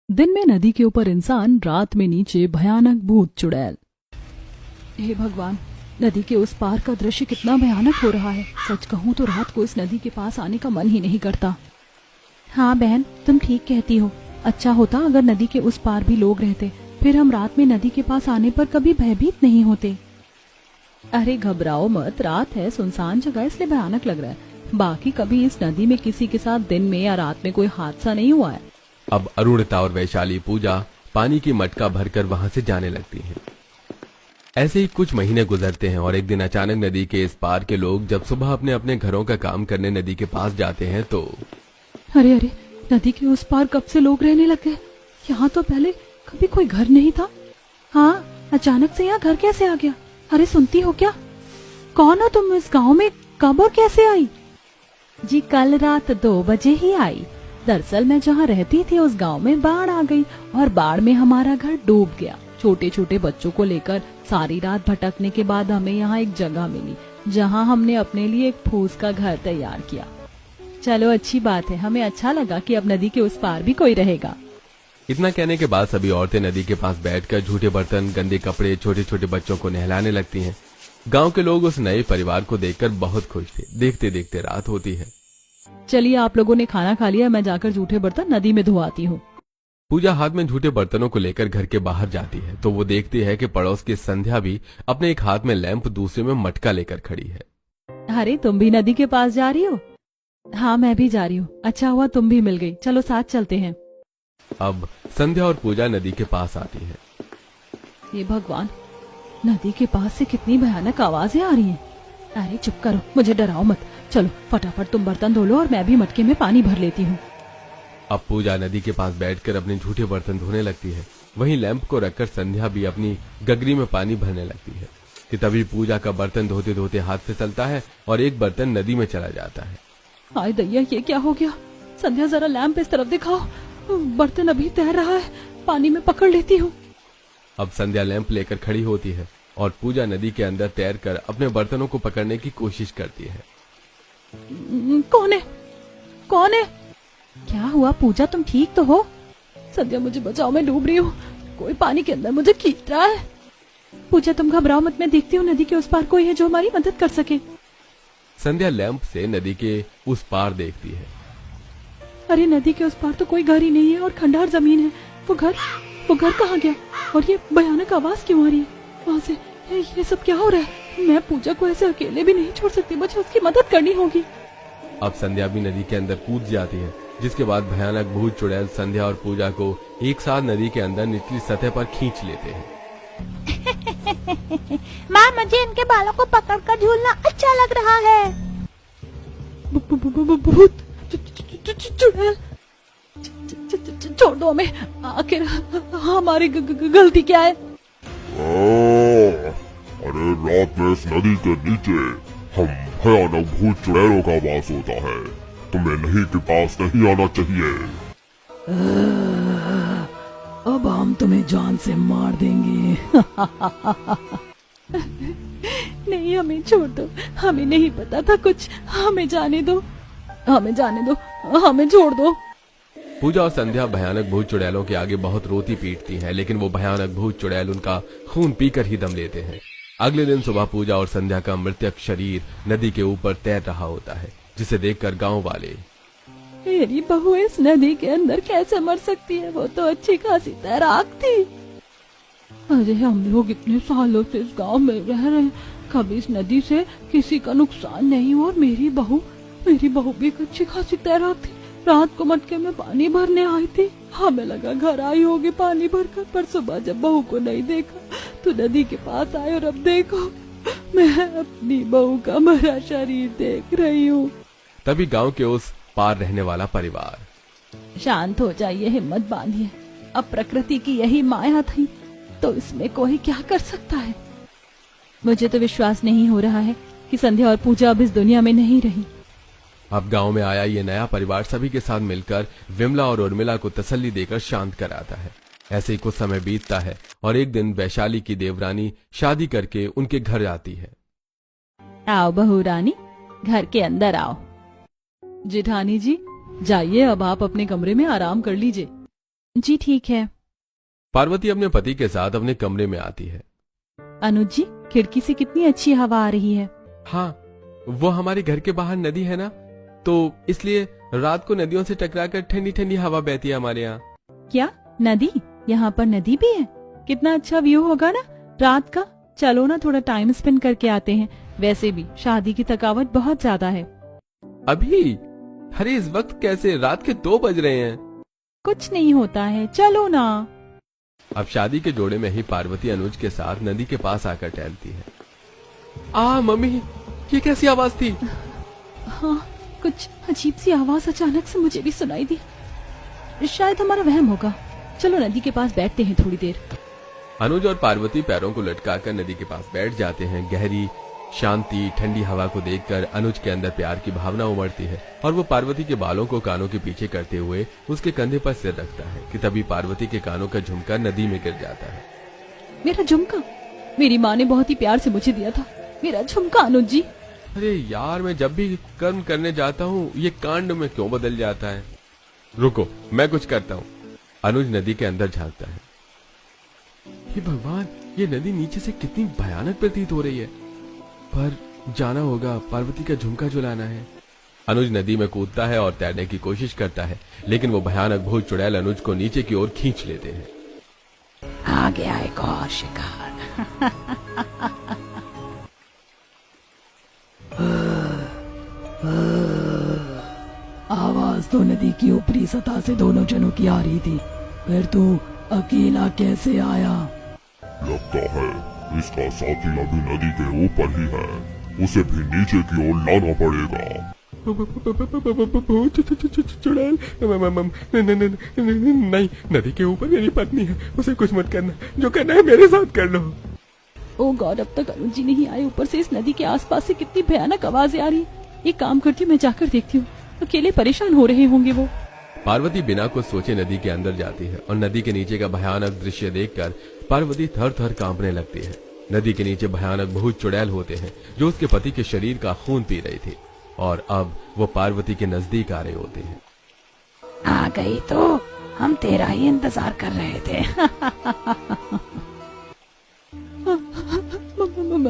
दिन में नदी के ऊपर इंसान, रात में नीचे भयानक भूत चुड़ैल। हे भगवान, नदी के उस पार का दृश्य कितना भयानक हो रहा है। सच कहूँ तो रात को इस नदी के पास आने का मन ही नहीं करता। हाँ बहन, तुम ठीक कहती हो। अच्छा होता अगर नदी के उस पार भी लोग रहते, फिर हम रात में नदी के पास आने पर कभी भयभीत नहीं होते। अरे घबराओ मत, रात है, सुनसान जगह, इसलिए भयानक लग रहा है। बाकी कभी इस नदी में किसी के साथ दिन में या रात में कोई हादसा नहीं हुआ है। अब अरुणिता और वैशाली पूजा पानी की मटका भरकर वहां से जाने लगती हैं। ऐसे ही कुछ महीने गुजरते हैं और एक दिन अचानक नदी के इस पार के लोग जब सुबह अपने अपने घरों का काम करने नदी के पास जाते हैं तो अरे अरे, नदी के उस पार कब से लोग रहने लग गए? यहाँ तो पहले कभी कोई घर नहीं था। हाँ, अचानक से यहाँ घर कैसे आ गया? अरे सुनती हो क्या? कौन हो तुम? इस गांव में कब और कैसे आई? जी कल रात 2 बजे ही आई। दरअसल मैं जहाँ रहती थी उस गांव में बाढ़ आ गई और बाढ़ में हमारा घर डूब गया। छोटे छोटे बच्चों को लेकर सारी रात भटकने के बाद हमें यहाँ एक जगह मिली जहाँ हमने अपने लिए एक फूस का घर तैयार किया। चलो अच्छी बात है, हमें अच्छा लगा कि अब नदी के उस पार भी कोई रहेगा। इतना कहने के बाद सभी औरतें नदी के पास बैठकर झूठे बर्तन, गंदे कपड़े, छोटे छोटे बच्चों को नहलाने लगती हैं। गांव के लोग उस नए परिवार को देखकर बहुत खुश थे। देखते देखते रात होती है। चलिए आप लोगों ने खाना खा लिया, मैं जाकर झूठे बर्तन नदी में धोआती हूँ। पूजा हाथ में झूठे बर्तनों को लेकर घर के बाहर जाती है तो वो देखती है कि पड़ोस की संध्या भी अपने एक हाथ में लैंप, दूसरे में मटका लेकर खड़ी है। अरे तुम भी नदी के पास जा रही हो? हाँ मैं भी जा रही हूँ। अच्छा हुआ तुम भी मिल गई, चलो साथ चलते हैं। अब संध्या और पूजा नदी के पास आती है। ये भगवान, नदी के पास से कितनी भयानक आवाजें आ रही हैं। अरे चुप करो, मुझे डराओ मत। चलो फटाफट तुम बर्तन धो लो और मैं भी मटके में पानी भर लेती हूँ। अब पूजा नदी के पास बैठकर अपने झूठे बर्तन धोने लगती है। वहीं लैंप को रखकर संध्या भी अपनी गगरी में पानी भरने लगती है कि तभी पूजा का बर्तन धोते धोते हाथ फिसलता है और एक बर्तन नदी में चला जाता है। हाय दैया, ये क्या हो गया? संध्या जरा लैंप इस तरफ दिखाओ, बर्तन अभी तैर रहा है, पानी में पकड़ लेती हूँ। अब संध्या लैंप लेकर खड़ी होती है और पूजा नदी के अंदर तैरकर अपने बर्तनों को पकड़ने की कोशिश करती है। कौन है? कौन है? क्या हुआ पूजा, तुम ठीक तो हो? संध्या मुझे बचाओ, मैं डूब रही हूँ, कोई पानी के अंदर मुझे खींच रहा है। पूजा तुम घबराओ मत, मैं देखती हूँ नदी के उस पार कोई है जो हमारी मदद कर सके। संध्या लैंप से नदी के उस पार देखती है। अरे नदी के उस पार तो कोई घर ही नहीं है और खंडहर जमीन है। वो घर कहाँ गया? और ये भयानक आवाज क्यों आ रही है वहाँ से? ये सब क्या हो रहा है? मैं पूजा को ऐसे अकेले भी नहीं छोड़ सकती, मुझे उसकी मदद करनी होगी। अब संध्या भी नदी के अंदर कूद जाती है, जिसके बाद भयानक भूत चुड़ैल संध्या और पूजा को एक साथ नदी के अंदर निचली सतह पर खींच लेते हैं। माँ, मुझे इनके बालों को पकड़कर झूलना अच्छा लग रहा है। भूत चुड़ैल, छोड़ दो हमें, आखिर हमारी गलती क्या है? अरे रात में इस नदी के नीचे हम भयानक भूत चुड़ैलों का वास होता है। तुम्हें नदी के पास नहीं आना चाहिए। अब हम तुम्हें जान से मार देंगे। नहीं, हमें छोड़ दो, हमें नहीं पता था कुछ, हमें जाने दो, हमें जाने दो, हमें छोड़ दो। पूजा और संध्या भयानक भूत चुड़ैलों के आगे बहुत रोती पीटती हैं, लेकिन वो भयानक भूत चुड़ैल उनका खून पीकर ही दम लेते हैं। अगले दिन सुबह पूजा और संध्या का मृतक शरीर नदी के ऊपर तैर रहा होता है, जिसे देखकर गांव वाले, मेरी बहू इस नदी के अंदर कैसे मर सकती है? वो तो अच्छी खासी तैराक थी। अरे हम लोग इतने सालों से इस गांव में रह रहे हैं, कभी इस नदी से किसी का नुकसान नहीं हुआ। और मेरी बहू भी एक अच्छी खासी तैराक थी। रात को मटके में पानी भरने आई थी, हमें लगा घर आई होगी पानी भरकर, पर सुबह जब बहू को नहीं देखा तो नदी के पास आए और अब देखो मैं अपनी बहू का मरा शरीर देख रही हूँ। तभी गांव के उस पार रहने वाला परिवार, शांत हो जाइए, हिम्मत बांधिए, अब प्रकृति की यही माया थी तो इसमें कोई क्या कर सकता है। मुझे तो विश्वास नहीं हो रहा है कि संध्या और पूजा अब इस दुनिया में नहीं रही। अब गांव में आया ये नया परिवार सभी के साथ मिलकर विमला और उर्मिला को तसल्ली देकर शांत कराता है। ऐसे ही कुछ समय बीतता है और एक दिन वैशाली की देवरानी शादी करके उनके घर आती है। आओ बहू रानी, घर के अंदर आओ। जेठानी जी, जाइए अब आप अपने कमरे में आराम कर लीजिए। जी ठीक है। पार्वती अपने पति के साथ अपने कमरे में आती है। अनुज जी, खिड़की से कितनी अच्छी हवा आ रही है। हाँ, वो हमारे घर के बाहर नदी है ना, तो इसलिए रात को नदियों से टकराकर ठंडी ठंडी हवा बहती है हमारे यहाँ। क्या नदी? यहाँ पर नदी भी है? कितना अच्छा व्यू होगा ना रात का। चलो ना थोड़ा टाइम स्पेंड करके आते हैं। वैसे भी शादी की थकावट बहुत ज्यादा है। अभी? अरे इस वक्त कैसे? रात के 2 बज रहे हैं। कुछ नहीं होता है, चलो ना। अब शादी के जोड़े में ही पार्वती अनुज के साथ नदी के पास आकर टहलती है। मम्मी, ये कैसी आवाज थी? हाँ, कुछ अजीब सी आवाज अचानक से मुझे भी सुनाई दी। शायद हमारा वहम होगा। चलो नदी के पास बैठते हैं थोड़ी देर। अनुज और पार्वती पैरों को लटकाकर नदी के पास बैठ जाते हैं। गहरी शांति ठंडी हवा को देखकर अनुज के अंदर प्यार की भावना उमड़ती है और वो पार्वती के बालों को कानों के पीछे करते हुए उसके कंधे पर सिर रखता है कि तभी पार्वती के कानों का झुमका नदी में गिर जाता है। मेरा झुमका? मेरी माँ ने बहुत ही प्यार से मुझे दिया था मेरा झुमका अनुज जी। अरे यार, मैं जब भी कर्म करने जाता हूँ ये कांड में क्यों बदल जाता है? रुको, मैं कुछ करता हूँ। अनुज नदी के अंदर झांकता है। हे भगवान, ये नदी नीचे से कितनी भयानक प्रतीत हो रही है। पर जाना होगा, पार्वती का झुमका झुलाना है। अनुज नदी में कूदता है और तैरने की कोशिश करता है, लेकिन वो भयानक भूत चुड़ैल अनुज को नीचे की ओर खींच लेते हैं। आ गया एक और शिकार। आवाज तो नदी की ऊपरी सतह से दोनों जनों की आ रही थी, फिर तू अकेला कैसे आया? लगता है इसका साथी अभी नदी के ऊपर ही है, उसे भी नीचे की ओर लाना पड़ेगा। चुड़ैल? नहीं, नदी के ऊपर मेरी पत्नी है, उसे कुछ मत करना, जो करना है मेरे साथ कर लो। ओ गॉड, अब तक अनुज जी नहीं आए। ऊपर से इस नदी के आसपास से कितनी भयानक आवाजें आ रही। एक काम करती हूँ, मैं जाकर देखती हूँ, अकेले परेशान हो रहे होंगे वो। पार्वती बिना कुछ सोचे नदी के अंदर जाती है और नदी के नीचे का भयानक दृश्य देखकर पार्वती थर थर कांपने लगती है। नदी के नीचे भयानक भूत चुड़ैल होते हैं जो उसके पति के शरीर का खून पी रही थी और अब वो पार्वती के नजदीक आ रहे होते हैं। आ गई तो हम तेरा ही इंतजार कर रहे थे।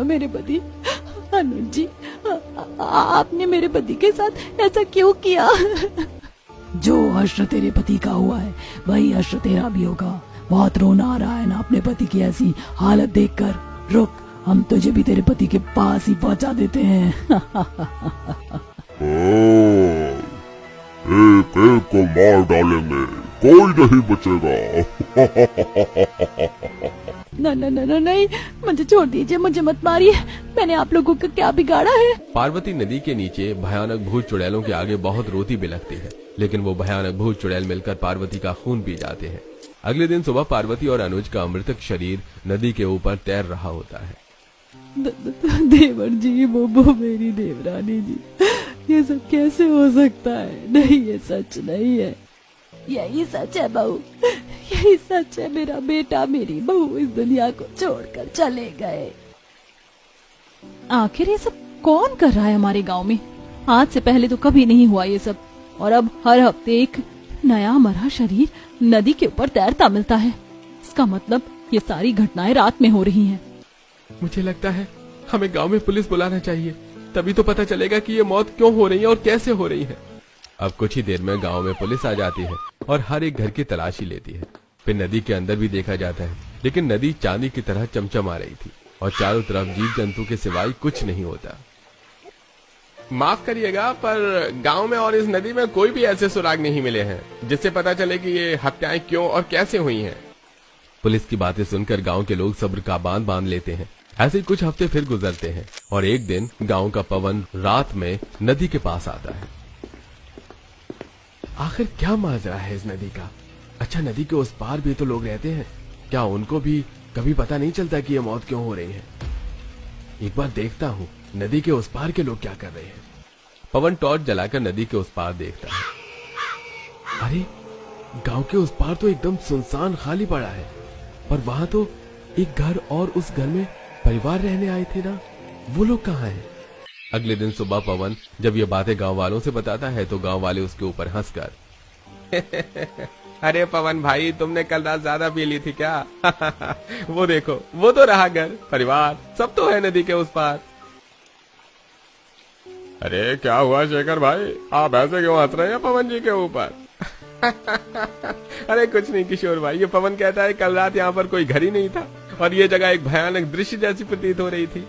मेरे पति अनुज जी, आपने मेरे पति के साथ ऐसा क्यों किया? जो हश्र तेरे पति का हुआ है वही हश्र तेरा भी होगा। बहुत रोना आ रहा है ना अपने पति की ऐसी हालत देखकर। रुक, हम तुझे भी तेरे पति के पास ही पहुंचा देते हैं। एक एक को मार डालेंगे, कोई नहीं बचेगा। नहीं, मुझे छोड़ दीजिए, मुझे मत मारिए। मैंने आप लोगों का क्या बिगाड़ा है? पार्वती नदी के नीचे भयानक भूत चुड़ैलों के आगे बहुत रोती बिलखती है, लेकिन वो भयानक भूत चुड़ैल मिलकर पार्वती का खून पी जाते हैं। अगले दिन सुबह पार्वती और अनुज का अमृतक शरीर नदी के ऊपर तैर रहा होता है। देवर जी, वो मेरी देवरानी जी, ये सब कैसे हो सकता है? नहीं, ये सच नहीं है। यही सच है बहू, यही सच है। मेरा बेटा मेरी बहू इस दुनिया को छोड़कर चले गए। आखिर ये सब कौन कर रहा है हमारे गांव में? आज से पहले तो कभी नहीं हुआ ये सब, और अब हर हफ्ते एक नया मरा शरीर नदी के ऊपर तैरता मिलता है। इसका मतलब ये सारी घटनाएं रात में हो रही हैं। मुझे लगता है हमें गांव में पुलिस बुलाना चाहिए, तभी तो पता चलेगा कि ये मौत क्यों हो रही है और कैसे हो रही है। अब कुछ ही देर में गांव में पुलिस आ जाती है और हर एक घर की तलाशी लेती है। फिर नदी के अंदर भी देखा जाता है, लेकिन नदी चांदी की तरह चमचमा रही थी और चारों तरफ जीव जंतु के सिवाय कुछ नहीं होता। माफ करिएगा, पर गांव में और इस नदी में कोई भी ऐसे सुराग नहीं मिले हैं जिससे पता चले कि ये हत्याएं क्यों और कैसे हुई हैं। पुलिस की बातें सुनकर गांव के लोग सब्र का बांध बांध लेते हैं। ऐसे कुछ हफ्ते फिर गुजरते हैं और एक दिन गांव का पवन रात में नदी के पास आता है। आखिर क्या माजरा है इस नदी का? अच्छा, नदी के उस पार भी तो लोग रहते हैं, क्या उनको भी कभी पता नहीं चलता कि ये मौत क्यों हो रही है? एक बार देखता हूँ नदी के उस पार के लोग क्या कर रहे हैं। पवन टॉर्च जलाकर नदी के उस पार देखता है। अरे, गांव के उस पार तो एकदम सुनसान खाली पड़ा है, पर वहां तो एक घर और उस घर में परिवार रहने आए थे ना, वो लोग कहाँ हैं? अगले दिन सुबह पवन जब ये बातें गांव वालों से बताता है तो गांव वाले उसके ऊपर हंसकर अरे पवन भाई, तुमने कल रात ज्यादा पी ली थी क्या? वो देखो, वो तो रहा घर, परिवार, सब तो है नदी के उस पार। अरे क्या हुआ शेखर भाई, आप ऐसे क्यों हंस रहे हैं पवन जी के ऊपर? अरे कुछ नहीं किशोर भाई, ये पवन कहता है कल रात यहाँ पर कोई घर ही नहीं था और ये जगह एक भयानक दृश्य जैसी प्रतीत हो रही थी।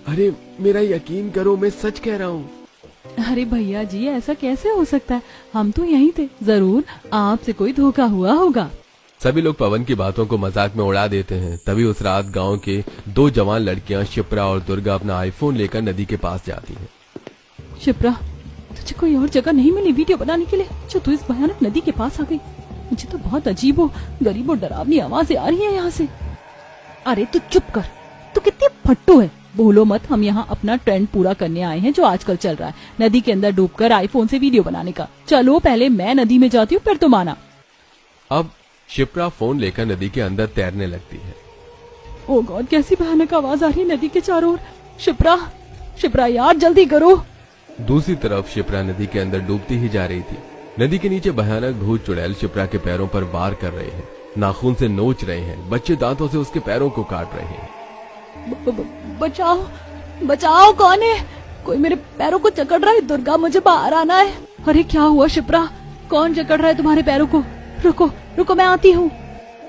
अरे मेरा यकीन करो, मैं सच कह रहा हूँ। अरे भैया जी, ऐसा कैसे हो सकता है? हम तो यहीं थे, जरूर आपसे कोई धोखा हुआ होगा। सभी लोग पवन की बातों को मजाक में उड़ा देते हैं। तभी उस रात गांव के दो जवान लड़कियां शिप्रा और दुर्गा अपना आईफोन लेकर नदी के पास जाती हैं। शिप्रा, तुझे कोई और जगह नहीं मिली वीडियो बनाने के लिए जो तू इस भयानक नदी के पास आ गई? मुझे तो बहुत अजीबो गरीबो डरावनी आवाजें आ रही है यहाँ से। अरे तू चुप कर, तू कितनी फट्टू है। बोलो मत, हम यहाँ अपना ट्रेंड पूरा करने आए हैं जो आजकल चल रहा है, नदी के अंदर डूबकर आईफोन से वीडियो बनाने का। चलो पहले मैं नदी में जाती हूँ, फिर तुम आना। अब शिप्रा फोन लेकर नदी के अंदर तैरने लगती है। ओ गॉड, कैसी भयानक आवाज आ रही है नदी के चारों ओर। शिप्रा, शिप्रा यार जल्दी करो। दूसरी तरफ शिप्रा नदी के अंदर डूबती ही जा रही थी। नदी के नीचे भयानक भूत चुड़ैल शिप्रा के पैरों पर वार कर रहे हैं, नाखून से नोच रहे हैं, बच्चे दांतों से उसके पैरों को काट रहे हैं। बचाओ, बचाओ, कौन है? कोई मेरे पैरों को जकड़ रहा है। दुर्गा, मुझे बाहर आना है। अरे क्या हुआ शिप्रा, कौन जकड़ रहा है तुम्हारे पैरों को? रुको रुको, मैं आती हूँ।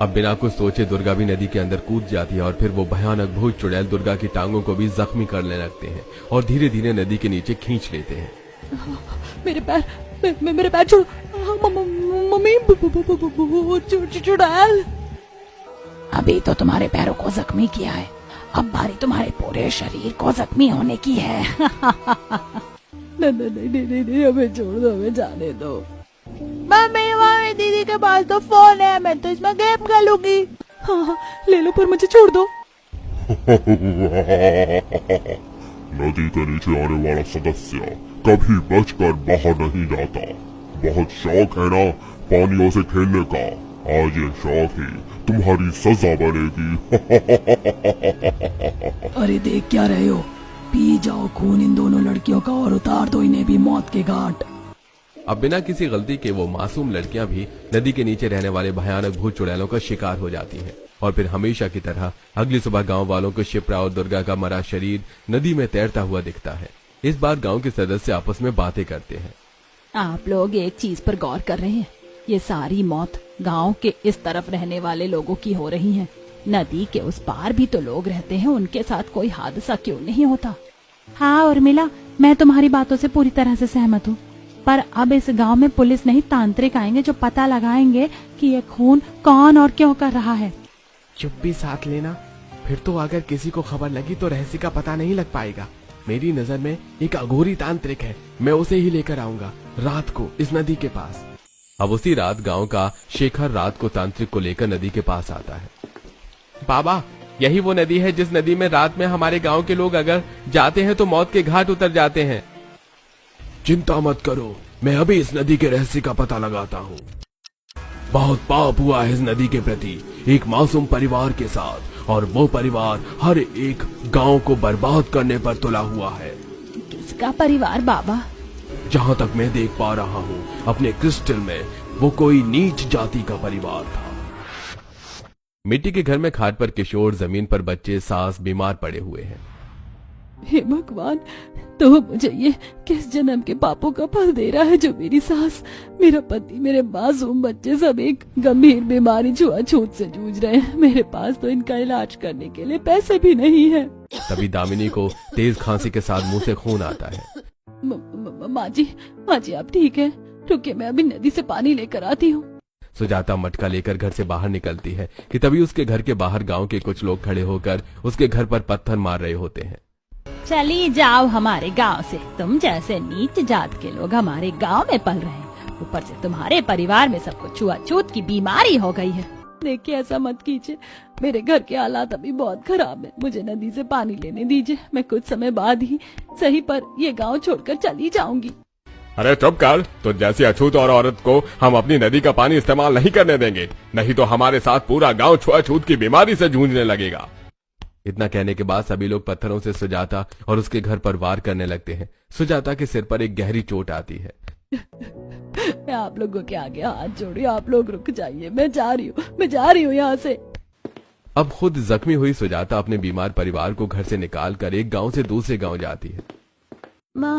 अब बिना कुछ सोचे दुर्गा भी नदी के अंदर कूद जाती है और फिर वो भयानक भूत चुड़ैल दुर्गा की टांगों को भी जख्मी करने लगते हैं और धीरे धीरे नदी के नीचे खींच लेते हैं। मेरे पैर, मेरे पैर छोड़ो मम्मी। चुड़ैल, अभी तो तुम्हारे पैरों को जख्मी किया है, अब बारी तुम्हारे पूरे शरीर को जख्मी होने की है। नहीं, हमें छोड़ दो, हमें जाने दो। मम्मी दीदी के पास तो फोन है, मैं तो इसमें गेम खेलूंगी। हाँ, ले लो, पर मुझे छोड़ दो। नदी के नीचे आने वाला सदस्य कभी बचकर बाहर नहीं जाता। बहुत शौक है ना पानियों से खेलने का, आज ये शौक ही तुम्हारी सजा बनेगी। अरे देख क्या रहे हो, पी जाओ खून इन दोनों लड़कियों का और उतार दो इन्हें भी मौत के घाट। अब बिना किसी गलती के वो मासूम लड़कियां भी नदी के नीचे रहने वाले भयानक भूत चुड़ैलों का शिकार हो जाती हैं और फिर हमेशा की तरह अगली सुबह गांव वालों को शिप्रा और दुर्गा का मरा शरीर नदी में तैरता हुआ दिखता है। इस बार गांव के सदस्य आपस में बातें करते हैं। आप लोग एक चीज पर गौर कर रहे हैं, ये सारी मौत गांव के इस तरफ रहने वाले लोगों की हो रही है। नदी के उस पार भी तो लोग रहते हैं, उनके साथ कोई हादसा क्यों नहीं होता? हाँ उर्मिला, मैं तुम्हारी बातों से पूरी तरह से सहमत हूँ, पर अब इस गांव में पुलिस नहीं तांत्रिक आएंगे जो पता लगाएंगे कि ये खून कौन और क्यों कर रहा है। चुप्पी साथ लेना, फिर तो अगर किसी को खबर लगी तो रहस्य का पता नहीं लग पाएगा। मेरी नजर में एक अघोरी तांत्रिक है, मैं उसे ही लेकर आऊंगा रात को इस नदी के पास। अब उसी रात गांव का शेखर रात को तांत्रिक को लेकर नदी के पास आता है। बाबा, यही वो नदी है जिस नदी में रात में हमारे गांव के लोग अगर जाते हैं तो मौत के घाट उतर जाते हैं। चिंता मत करो, मैं अभी इस नदी के रहस्य का पता लगाता हूँ। बहुत पाप हुआ है इस नदी के प्रति, एक मासूम परिवार के साथ, और वो परिवार हर एक गांव को बर्बाद करने पर तुला हुआ है। किसका परिवार बाबा? जहाँ तक मैं देख पा रहा हूँ अपने क्रिस्टल में, वो कोई नीच जाति का परिवार था। मिट्टी के घर में खाट पर किशोर, जमीन पर बच्चे, सास बीमार पड़े हुए हैं। हे भगवान, तो मुझे ये किस जन्म के पापों का फल दे रहा है जो मेरी सास, मेरा पति, मेरे मासूम बच्चे सब एक गंभीर बीमारी छुआछूत से जूझ रहे हैं। मेरे पास तो इनका इलाज करने के लिए पैसे भी नहीं है। तभी दामिनी को तेज खांसी के साथ मुंह से खून आता है। माँ जी आप ठीक है? रुकिए, मैं अभी नदी से पानी लेकर आती हूँ। सुजाता मटका लेकर घर से बाहर निकलती है कि तभी उसके घर के बाहर गांव के कुछ लोग खड़े होकर उसके घर पर पत्थर मार रहे होते हैं। चली जाओ हमारे गांव से, तुम जैसे नीच जात के लोग हमारे गांव में पल रहे हैं, ऊपर से तुम्हारे परिवार में सबको छुआछूत की बीमारी हो गई है। देखिए ऐसा मत कीजिए, मेरे घर के हालात अभी बहुत खराब है, मुझे नदी से पानी लेने दीजिए, मैं कुछ समय बाद ही सही पर ये गांव छोड़कर चली जाऊंगी। अरे चुप कर, तो जैसी अछूत और औरत को हम अपनी नदी का पानी इस्तेमाल नहीं करने देंगे, नहीं तो हमारे साथ पूरा गांव छुआछूत की बीमारी से जूझने लगेगा। इतना कहने के बाद सभी लोग पत्थरों से सुजाता और उसके घर पर वार करने लगते हैं। सुजाता के सिर पर एक गहरी चोट आती है। मैं आप लोगों के आगे हाथ जोड़ी, आप लोग रुक जाइए, मैं जा रही हूँ यहाँ से। अब खुद जख्मी हुई सुजाता अपने बीमार परिवार को घर से निकालकर एक गांव से दूसरे गांव जाती है। माँ,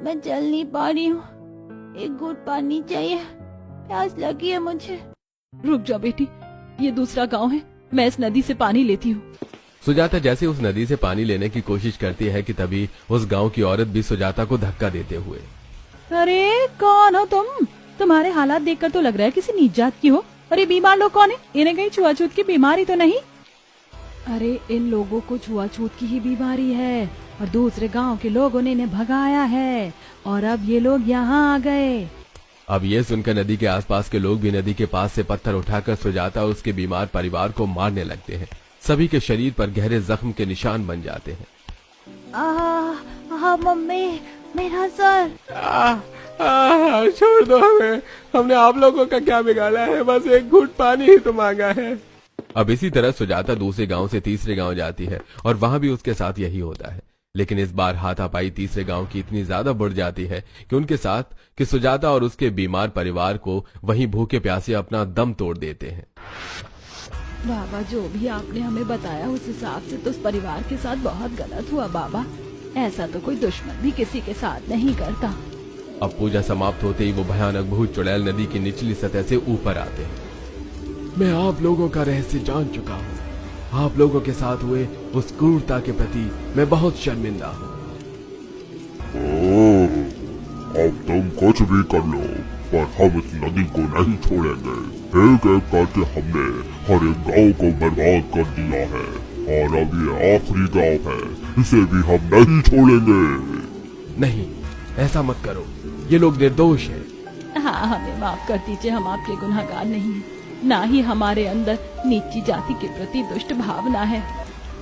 मैं चल नहीं पा रही हूँ, एक घूंट पानी चाहिए, प्यास लगी है मुझे। रुक जाओ बेटी, ये दूसरा गांव है, मैं इस नदी से पानी लेती हूँ। सुजाता जैसे उस नदी से पानी लेने की कोशिश करती है कि तभी उस गांव की औरत भी सुजाता को धक्का देते हुए। अरे कौन हो तुम? तुम्हारे हालात देखकर तो लग रहा है किसी नीच जात की हो। और ये बीमार लोग कौन है? इन्हें कहीं छुआछूत की बीमारी तो नहीं? अरे इन लोगों को छुआछूत की ही बीमारी है और दूसरे गांव के लोगों ने इन्हें भगाया है और अब ये लोग यहाँ आ गए। अब ये सुनकर नदी के आसपास के लोग भी नदी के पास से पत्थर उठाकर सुजाता और उसके बीमार परिवार को मारने लगते हैं। सभी के शरीर पर गहरे जख्म के निशान बन जाते हैं। मम्मी, मेरा सर। छोड़ दो हमें, हमने आप लोगों का क्या बिगाड़ा है, बस एक घूंट पानी ही तो मांगा है। अब इसी तरह सुजाता दूसरे गांव से तीसरे गांव जाती है और वहां भी उसके साथ यही होता है। लेकिन इस बार हाथापाई तीसरे गांव की इतनी ज्यादा बढ़ जाती है कि उनके साथ कि सुजाता और उसके बीमार परिवार को वहीं भूखे प्यासे अपना दम तोड़ देते हैं। बाबा, जो भी आपने हमें बताया उस हिसाब से तो उस परिवार के साथ बहुत गलत हुआ बाबा। ऐसा तो कोई दुश्मन भी किसी के साथ नहीं करता। अब पूजा समाप्त होते ही वो भयानक भूत चुड़ैल नदी की निचली सतह से ऊपर आते हैं। मैं आप लोगों का रहस्य जान चुका हूँ। आप लोगों के साथ हुए उस क्रूरता के प्रति मैं बहुत शर्मिंदा हूँ। अब तुम कुछ भी कर लो, पर हम इस नदी को नहीं छोड़ेंगे। एक एक करके हमने हर एक गांव को बर्बाद कर दिया है और अब ये आखिरी गांव है, इसे भी हम नहीं छोड़ेंगे। नहीं, ऐसा मत करो, ये लोग निर्दोष हैं। हाँ, हमें माफ कर दीजिए, हम आपके गुनहगार नहीं हैं। ना ही हमारे अंदर नीची जाति के प्रति दुष्ट भावना है।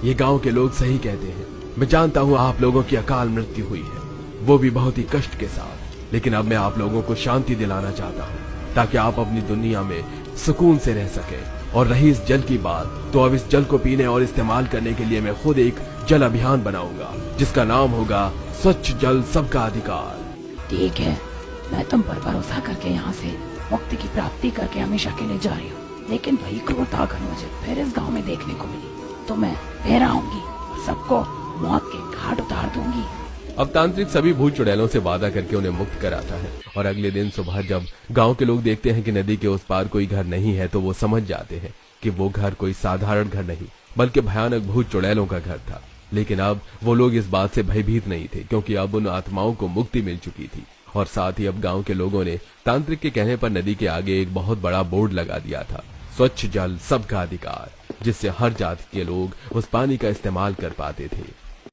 ये गांव के लोग सही कहते हैं। मैं जानता हूँ आप लोगों की अकाल मृत्यु हुई है, वो भी बहुत ही कष्ट के साथ। लेकिन अब मैं आप लोगों को शांति दिलाना चाहता हूँ ताकि आप अपनी दुनिया में सुकून से रह सके। और रही इस जल की बात, तो अब इस जल को पीने और इस्तेमाल करने के लिए मैं खुद एक जल अभियान बनाऊंगा जिसका नाम होगा स्वच्छ जल सबका अधिकार। ठीक है, मैं तुम पर भरोसा करके यहाँ से मुक्ति की प्राप्ति करके हमेशा के लिए जा रही हूँ। लेकिन वही क्रूरता अगर मुझे फिर इस गांव में देखने को मिली तो मैं फिर आऊंगी और सबको मौत के घाट उतार दूंगी। अब तांत्रिक सभी भूत चुड़ैलों से वादा करके उन्हें मुक्त कराता है और अगले दिन सुबह जब गांव के लोग देखते हैं कि नदी के उस पार कोई घर नहीं है तो वो समझ जाते हैं कि वो घर कोई साधारण घर नहीं बल्कि भयानक भूत चुड़ैलों का घर था। लेकिन अब वो लोग इस बात से भयभीत नहीं थे क्योंकि अब उन आत्माओं को मुक्ति मिल चुकी थी। और साथ ही अब गांव के लोगों ने तांत्रिक के कहने पर नदी के आगे एक बहुत बड़ा बोर्ड लगा दिया था, स्वच्छ जल सबका अधिकार, जिससे हर जाति के लोग उस पानी का इस्तेमाल कर पाते थे।